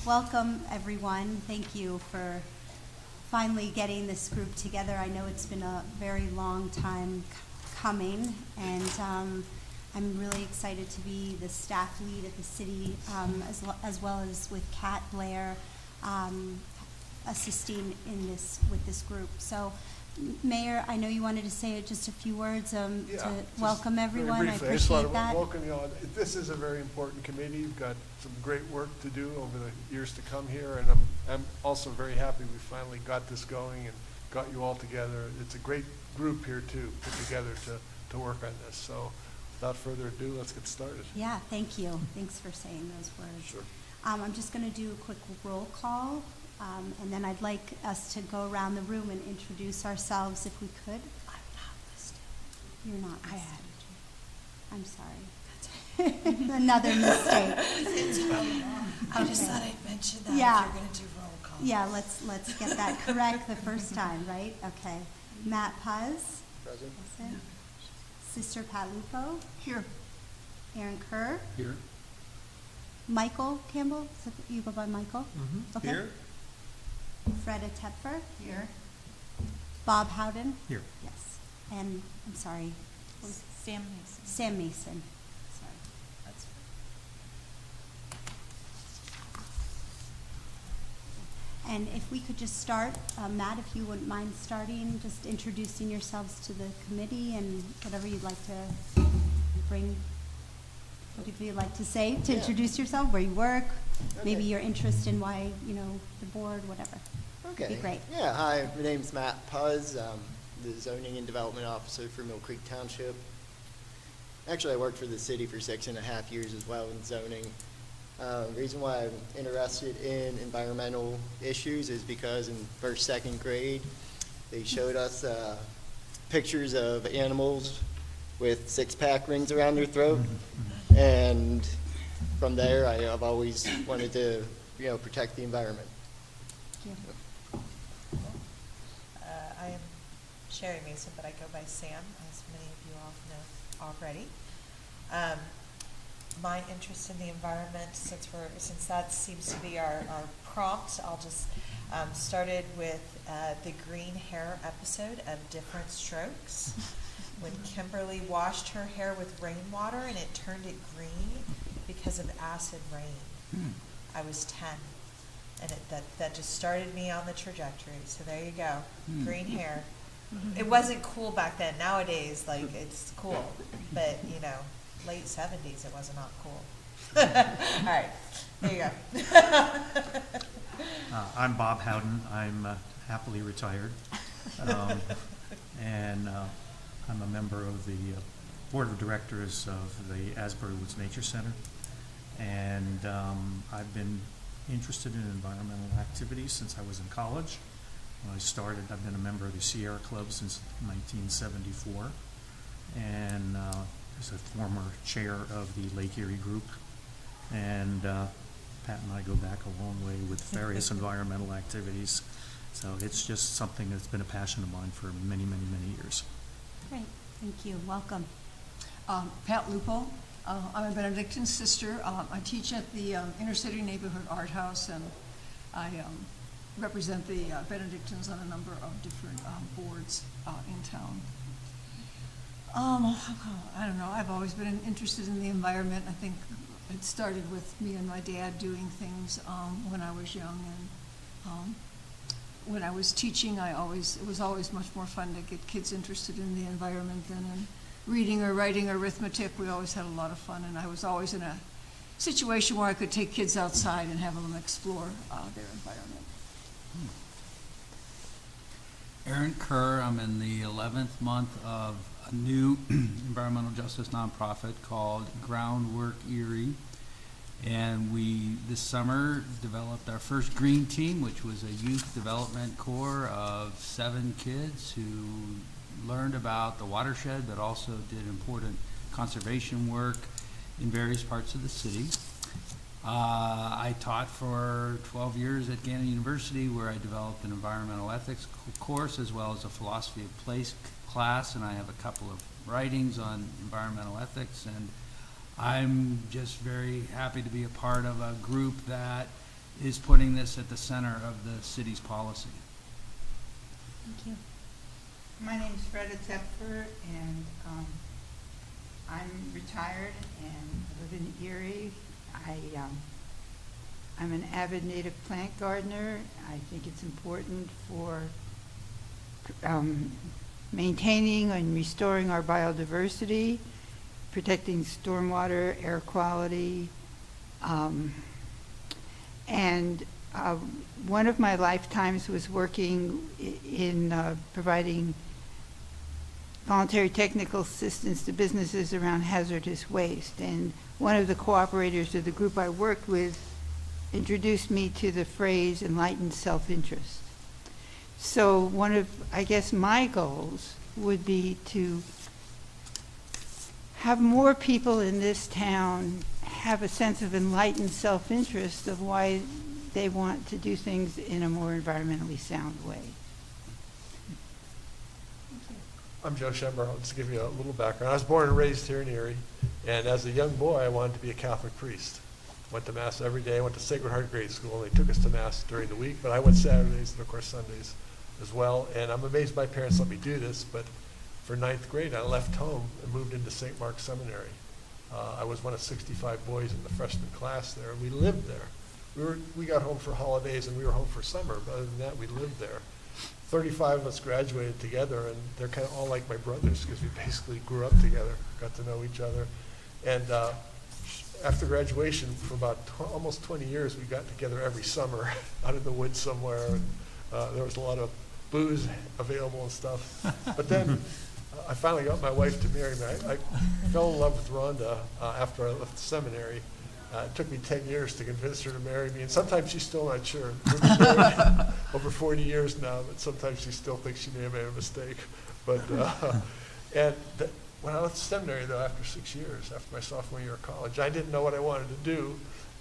Welcome, everyone. Thank you for finally getting this group together. I know it's been a very long time coming, and I'm really excited to be the staff lead at the city, as well as with Kat Blair assisting with this group. So, Mayor, I know you wanted to say just a few words to welcome everyone. I appreciate just want to that. welcome you all. This is a very important committee. You've got some great work to do over the years to come here, and I'm also very happy we finally got this going and got you all together. It's a great group here too, put together to work on this. So without further ado, let's get started. Yeah, thank you. Thanks for saying those words. Sure. I'm just going to do a quick roll call, and then I'd like us to go around the room and introduce ourselves if we could. I'm not listed. You're not listed. I added you. I'm sorry. Another mistake. I just thought I'd mention that Yeah. if you're going to do roll call. Yeah, let's get that correct the first time, right? Okay. Matt Puz. Present. Present. Sister Pat Lupo. Here. Aaron Kerr. Here. Michael Campbell. You go by Michael? Okay. Here. Freda Tepfer. Here. Bob Howden. Here. Yes. And I'm sorry. what was- Sam Mason. Sam Mason. Sorry. That's And if we could just start, Matt, if you wouldn't mind starting, just introducing yourselves to the committee and whatever you'd like to bring, whatever you'd like to say to introduce yourself, where you work, maybe Okay. your interest in why, the board, whatever. Okay. Be great. Yeah, hi, my name's Matt Puz. I'm the Zoning and Development Officer for Mill Creek Township. Actually, I worked for the city for 6.5 years as well in zoning. The reason why I'm interested in environmental issues is because in first, second grade, they showed us pictures of animals with six-pack rings around their throat. And from there, I've always wanted to, protect the environment. Thank you. I am Sherry Mason, but I go by Sam, as many of you all know already. My interest in the environment, since that seems to be our prompt, I'll just started with the green hair episode of Different Strokes, when Kimberly washed her hair with rainwater and it turned it green because of acid rain. I was 10, and that just started me on the trajectory. So there you go, green hair. It wasn't cool back then. Nowadays, it's cool, but late 70s, it was not cool. All right, there you go. I'm Bob Howden. I'm happily retired. And I'm a member of the board of directors of the Asbury Woods Nature Center. And I've been interested in environmental activities since I was in college. When I started, I've been a member of the Sierra Club since 1974. And as a former chair of the Lake Erie Group. And Pat and I go back a long way with various environmental activities. So it's just something that's been a passion of mine for many, many, many years. Great. Thank you. Welcome. Pat Lupo. I'm a Benedictine sister. I teach at the Inner City Neighborhood Art House, and I represent the Benedictines on a number of different boards in town. I don't know. I've always been interested in the environment. I think it started with me and my dad doing things when I was young, and when I was teaching, it was always much more fun to get kids interested in the environment than in reading or writing or arithmetic. We always had a lot of fun, and I was always in a situation where I could take kids outside and have them explore their environment. Aaron Kerr. I'm in the 11th month of a new environmental justice nonprofit called Groundwork Erie. And we, this summer, developed our first green team, which was a youth development corps of 7 kids who learned about the watershed, but also did important conservation work in various parts of the city. I taught for 12 years at Gannon University, where I developed an environmental ethics course as well as a philosophy of place class, and I have a couple of writings on environmental ethics, and I'm just very happy to be a part of a group that is putting this at the center of the city's policy. Thank you. My name's Freda Tepfer, and I'm retired and live in Erie. I'm an avid native plant gardener. I think it's important for maintaining and restoring our biodiversity, protecting stormwater, air quality, and one of my lifetimes was working in providing voluntary technical assistance to businesses around hazardous waste. And one of the cooperators of the group I worked with introduced me to the phrase enlightened self-interest. So one of, I guess, my goals would be to have more people in this town have a sense of enlightened self-interest of why they want to do things in a more environmentally sound way. I'm Joe Schember. I'll just give you a little background. I was born and raised here in Erie, and as a young boy, I wanted to be a Catholic priest. Went to Mass every day. I went to Sacred Heart Grade School, and they took us to Mass during the week, but I went Saturdays and, of course, Sundays as well. And I'm amazed my parents let me do this, but for 9th grade, I left home and moved into St. Mark's Seminary. I was one of 65 boys in the freshman class there, and we lived there. We got home for holidays, and we were home for summer, but other than that, we lived there. 35 of us graduated together, and they're kind of all like my brothers because we basically grew up together, got to know each other. And after graduation, for about almost 20 years, we got together every summer out in the woods somewhere. And, there was a lot of booze available and stuff. But then I finally got my wife to marry me. I fell in love with Rhonda after I left the seminary. It took me 10 years to convince her to marry me, and sometimes she's still not sure. We've been married over 40 years now, but sometimes she still thinks she may have made a mistake. But when I left the seminary, though, after 6 years, after my sophomore year of college, I didn't know what I wanted to do,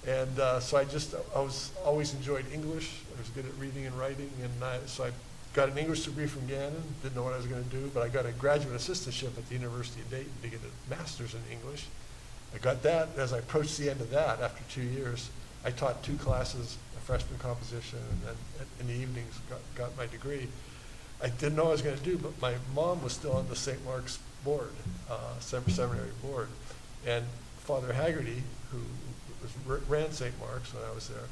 and so I was always enjoyed English. I was good at reading and writing, and so I got an English degree from Gannon. Didn't know what I was going to do, but I got a graduate assistantship at the University of Dayton to get a master's in English. I got that. As I approached the end of that, after 2 years, I taught 2 classes, a freshman composition, and then in the evenings got my degree. I didn't know what I was going to do, but my mom was still on the St. Mark's board, seminary board. And Father Haggerty, who ran St. Mark's when I was there,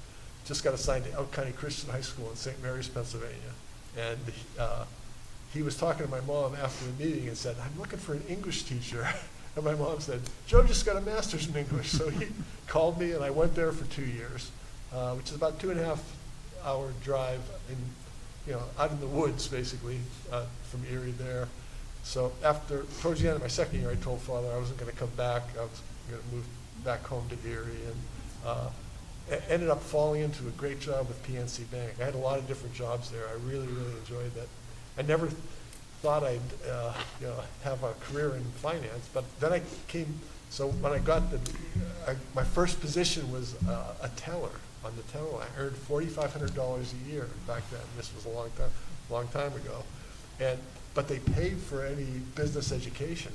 just got assigned to Elk County Christian High School in St. Mary's, Pennsylvania. And he was talking to my mom after the meeting and said, "I'm looking for an English teacher." And my mom said, "Joe just got a master's in English." So he called me, and I went there for 2 years, which is about 2.5 hour drive out in the woods, basically, from Erie there. So towards the end of my second year, I told Father I wasn't going to come back. I was going to move back home to Erie, and ended up falling into a great job with PNC Bank. I had a lot of different jobs there. I really, really enjoyed that. I never thought I'd have a career in finance, but then so when I got my first position was a teller on the teller line. I earned $4,500 a year back then. This was a long time ago. But they paid for any business education.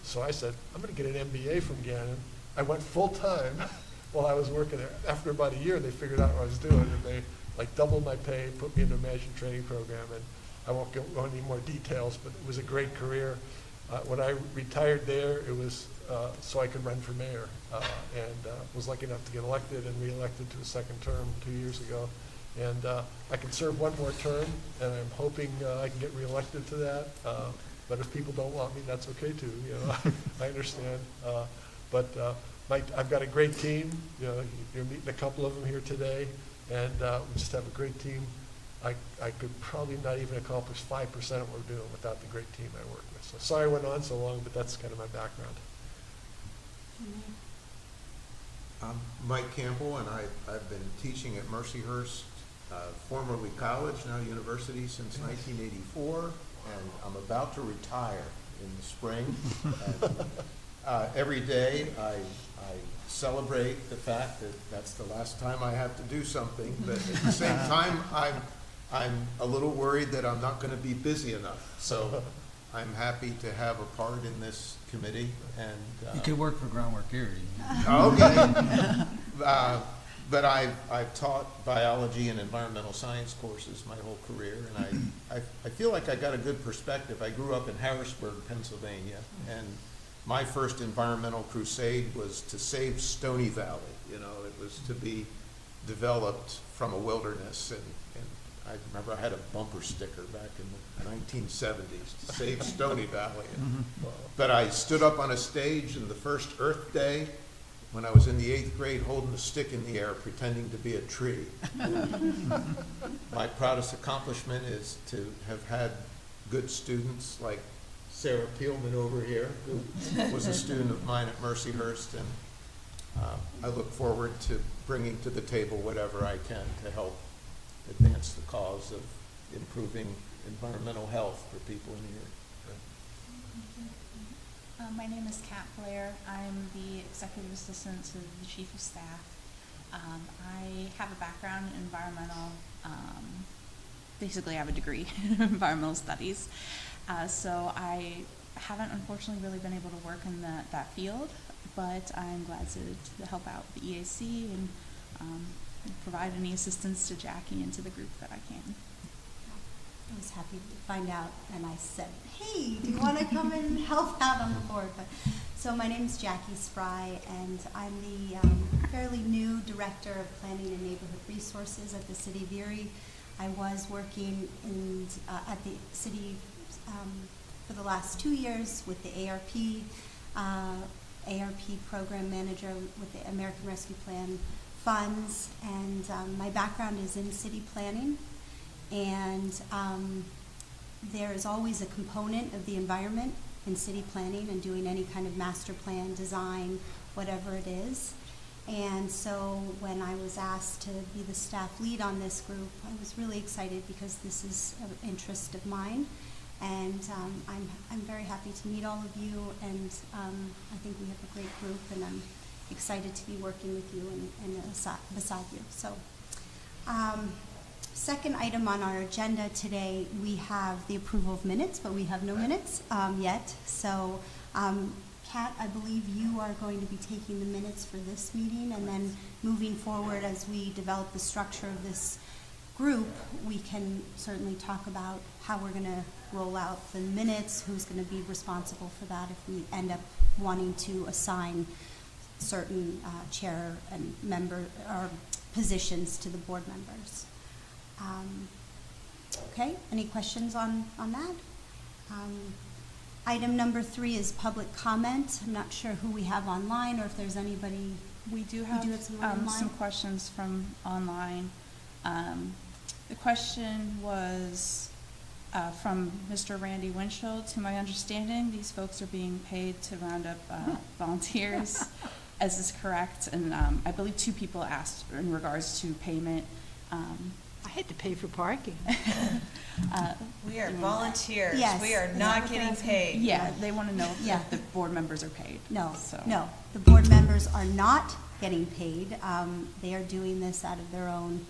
So I said, I'm going to get an MBA from Gannon. I went full time while I was working there. After about a year, they figured out what I was doing, and they doubled my pay, put me in a management training program, and I won't go into any more details, but it was a great career. When I retired there, it was so I could run for mayor, and was lucky enough to get elected and reelected to a second term 2 years ago. And I can serve one more term, and I'm hoping I can get reelected to that. But if people don't want me, that's okay too. I understand. But I've got a great team. You're meeting a couple of them here today, and we just have a great team. I could probably not even accomplish 5% of what we're doing without the great team I work with. So sorry I went on so long, but that's kind of my background. I'm Mike Campbell, and I've been teaching at Mercyhurst, formerly college, now university, since 1984, and I'm about to retire in the spring. And, every day I celebrate the fact that that's the last time I have to do something, but at the same time I'm a little worried that I'm not going to be busy enough. So I'm happy to have a part in this committee. And You could work for Groundwork Erie. okay. But I've taught biology and environmental science courses my whole career, and I feel like I got a good perspective. I grew up in Harrisburg, Pennsylvania, and my first environmental crusade was to save Stony Valley. You know, it was to be developed from a wilderness, and I remember I had a bumper sticker back in the 1970s to save Stony Valley. But I stood up on a stage in the first Earth Day when I was in the 8th grade holding a stick in the air pretending to be a tree. My proudest accomplishment is to have had good students like Sarah Peelman over here, who was a student of mine at Mercyhurst, and I look forward to bringing to the table whatever I can to help advance the cause of improving environmental health for people in here. My name is Kat Blair. I'm the executive assistant to the chief of staff. I have a background in environmental, basically I have a degree in environmental studies. So I haven't unfortunately really been able to work in that field, but I'm glad to help out the EAC and provide any assistance to Jackie and to the group that I can. I was happy to find out, and I said, hey, do you want to come and help out on the board? So my name is Jackie Spry, and I'm the fairly new Director of Planning and Neighborhood Resources at the City of Erie. I was working at the city for the last 2 years with the ARP program manager with the American Rescue Plan funds, and my background is in city planning. And there is always a component of the environment in city planning and doing any kind of master plan, design, whatever it is. And so when I was asked to be the staff lead on this group, I was really excited because this is an interest of mine. And I'm very happy to meet all of you, and I think we have a great group, and I'm excited to be working with you and beside you. So. Second item on our agenda today, we have the approval of minutes, but we have no minutes yet. So, Kat, I believe you are going to be taking the minutes for this meeting, and then moving forward as we develop the structure of this group, we can certainly talk about how we're going to roll out the minutes, who's going to be responsible for that if we end up wanting to assign certain chair and member or positions to the board members. Okay, any questions on that? Item number 3 is public comment. I'm not sure who we have online or if there's anybody. We do have some questions from online. The question was from Mr. Randy Winchell. To my understanding, these folks are being paid to round up volunteers, as is correct. And I believe 2 people asked in regards to payment. I had to pay for parking. We are volunteers. Yes. We are not getting paid. Yeah, they want to know Yeah. if the board members are paid. No, So. no. The board members are not getting paid. They are doing this out of their own